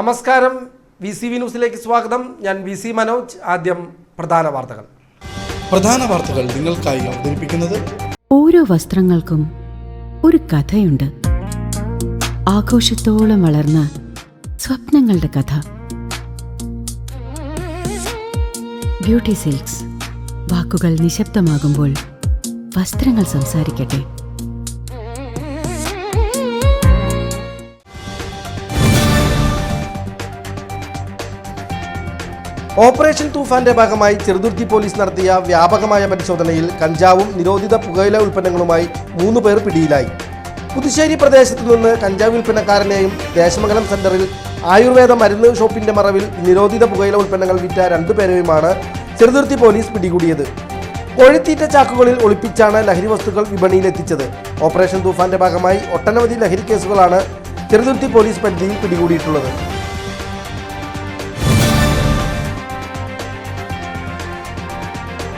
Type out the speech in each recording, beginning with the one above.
നമസ്കാരം, VCV ന്യൂസിലേക്ക് സ്വാഗതം. ഞാൻ VC മനോജ്. ആദ്യം പ്രധാന വാർത്തകൾ നിങ്ങൾക്കായി അവതരിപ്പിക്കുന്നത് ഓരോ വസ്ത്രങ്ങൾക്കും ഒരു കഥയുണ്ട്. ആഘോഷത്തോളം വളർന്ന സ്വപ്നങ്ങളുടെ കഥ. Beauty silks. വാക്കുകൾ നിശബ്ദമാകുമ്പോൾ വസ്ത്രങ്ങൾ സംസാരിക്കട്ടെ. ഓപ്പറേഷൻ തൂഫാന്റെ ഭാഗമായി ചെറുതുരുത്തി പോലീസ് നടത്തിയ വ്യാപകമായ പരിശോധനയിൽ കഞ്ചാവും നിരോധിത പുകയില ഉൽപ്പന്നങ്ങളുമായി 3 പേർ പിടിയിലായി. പുതുശ്ശേരി പ്രദേശത്തു നിന്ന് കഞ്ചാവ് വിൽപ്പനക്കാരനെയും ദേശമംഗലം സെന്ററിൽ ആയുർവേദ മരുന്ന് ഷോപ്പിന്റെ മറവിൽ നിരോധിത പുകയില ഉൽപ്പന്നങ്ങൾ വിറ്റ 2 പേരെയുമാണ് ചെറുതുരുത്തി പോലീസ് പിടികൂടിയത്. കോഴിത്തീറ്റ ചാക്കുകളിൽ ഒളിപ്പിച്ചാണ് ലഹരി വസ്തുക്കൾ വിപണിയിലെത്തിച്ചത്. ഓപ്പറേഷൻ തൂഫാന്റെ ഭാഗമായി ഒട്ടനവധി ലഹരി കേസുകളാണ് ചെറുതുരുത്തി പോലീസ് പരിധിയിൽ പിടികൂടിയിട്ടുള്ളത്.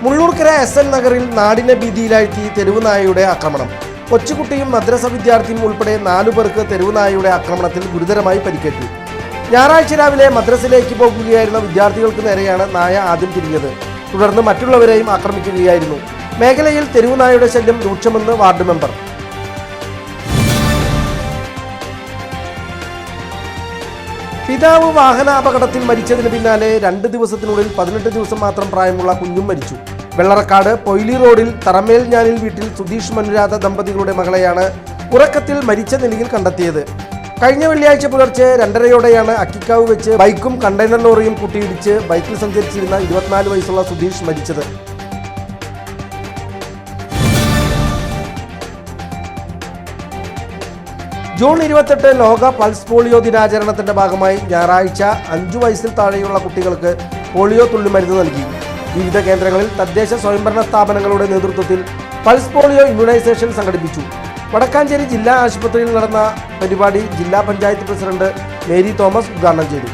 മുള്ളൂർക്കര SN നഗറിൽ നാടിനെ ഭീതിയിലാഴ്ത്തി തെരുവുനായയുടെ ആക്രമണം. കൊച്ചുകുട്ടിയും മദ്രസ വിദ്യാർത്ഥിയും ഉൾപ്പെടെ 4 പേർക്ക് തെരുവുനായയുടെ ആക്രമണത്തിൽ ഗുരുതരമായി പരിക്കേറ്റു. ഞായറാഴ്ച രാവിലെ മദ്രസയിലേക്ക് പോകുകയായിരുന്ന വിദ്യാർത്ഥികൾക്ക് നേരെയാണ് നായ ആദ്യം തിരിഞ്ഞത്. തുടർന്ന് മറ്റുള്ളവരെയും ആക്രമിക്കുകയായിരുന്നു. മേഖലയിൽ തെരുവുനായയുടെ ശല്യം രൂക്ഷമെന്ന് വാർഡ് മെമ്പർ. പിതാവ് വാഹനാപകടത്തിൽ മരിച്ചതിന് പിന്നാലെ 2 ദിവസത്തിനുള്ളിൽ 18 ദിവസം മാത്രം പ്രായമുള്ള കുഞ്ഞും മരിച്ചു. വെള്ളറക്കാട് പൊയ്ലി റോഡിൽ തറമേൽഞ്ഞാലിൽ വീട്ടിൽ സുധീഷ് മനുരാധ ദമ്പതികളുടെ മകളെയാണ് ഉറക്കത്തിൽ മരിച്ച നിലയിൽ കണ്ടെത്തിയത്. കഴിഞ്ഞ വെള്ളിയാഴ്ച പുലർച്ചെ 2:30യോടെയാണ് അക്കിക്കാവ് വെച്ച് ബൈക്കും കണ്ടെയ്നർ ലോറിയും കൂട്ടിയിടിച്ച് ബൈക്കിൽ സഞ്ചരിച്ചിരുന്ന 24 വയസ്സുള്ള സുധീഷ് മരിച്ചത്. ജൂൺ 28 ലോക പൾസ് പോളിയോ ദിനാചരണത്തിന്റെ ഭാഗമായി ഞായറാഴ്ച 5 വയസ്സിൽ താഴെയുള്ള കുട്ടികൾക്ക് പോളിയോ തുള്ളിമരുന്ന് നൽകി. വിവിധ കേന്ദ്രങ്ങളിൽ തദ്ദേശ സ്വയംഭരണ സ്ഥാപനങ്ങളുടെ നേതൃത്വത്തിൽ പൾസ് പോളിയോ ഇമ്മ്യൂണൈസേഷൻ സംഘടിപ്പിച്ചു. വടക്കാഞ്ചേരി ജില്ലാ ആശുപത്രിയിൽ നടന്ന പരിപാടി ജില്ലാ പഞ്ചായത്ത് പ്രസിഡന്റ് മേരി തോമസ് ഉദ്ഘാടനം ചെയ്തു.